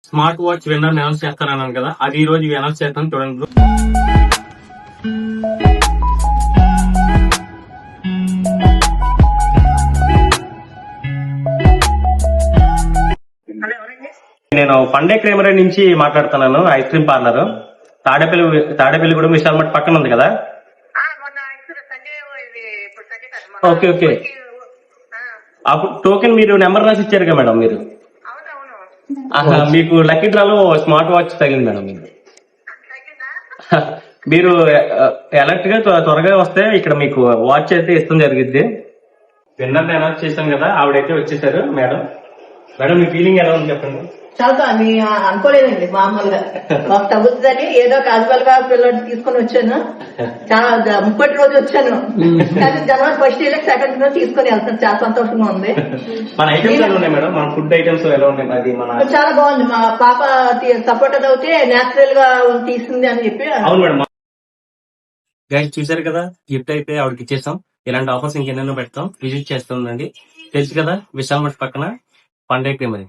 Smart watch winner announce చేస్తానన్నాను కదా, అది ఈ రోజు అనౌన్స్ చేస్తాను చూడండి బ్రో. నేను పండే క్రేమరీ నుంచి మాట్లాడుతున్నాను, ice cream parlour. Tadepalligudem Vishal మట్ పక్కన ఉంది కదా. ఓకే ఓకే, అప్పుడు టోకెన్ మీరు నెంబర్ రాసి ఇచ్చారు కదా మేడం మీరు. మీకు లక్కీ డ్రాలో స్మార్ట్ వాచ్ తగిలింది మేడం. మీరు అలర్ట్ గా త్వరగా వస్తే ఇక్కడ మీకు వాచ్ అయితే ఇష్టం జరిగిద్ది. విన్నర్ అనౌన్స్ చేశాం కదా, ఆవిడైతే వచ్చేసారు. మేడం మేడం మీ ఫీలింగ్ ఎలా ఉంది చెప్పండి. చాలా అనుకోలేదండి, మామూలుగా మాకు తగ్గుతుందని ఏదో క్యాజువల్ గా పిల్లలు తీసుకొని వచ్చాను. చాలా 30 రోజు వచ్చాను, కానీ జనవరి 1st సెకండ్ రోజు తీసుకొని వెళ్తాను. చాలా సంతోషంగా ఉంది. మన ఐటమ్స్ ఎలా ఉన్నాయి మేడం, మన ఫుడ్ ఐటమ్స్ ఎలా ఉన్నాయి? అది మన చాలా బాగుంది. మా పాప సపోర్ట్ అవుతే నేచురల్ గా తీసింది అని చెప్పి. అవును మేడం. గైస్ చూసారు కదా, గిఫ్ట్ అయితే ఆవిడకి ఇచ్చేస్తాం. ఇలాంటి ఆఫర్స్ ఇంకెన్నెన్నో పెడతాం, విజిట్ చేస్తుందండి. తెలుసు కదా విశాల్ మట్ పక్కన పండే క్రీమరీ.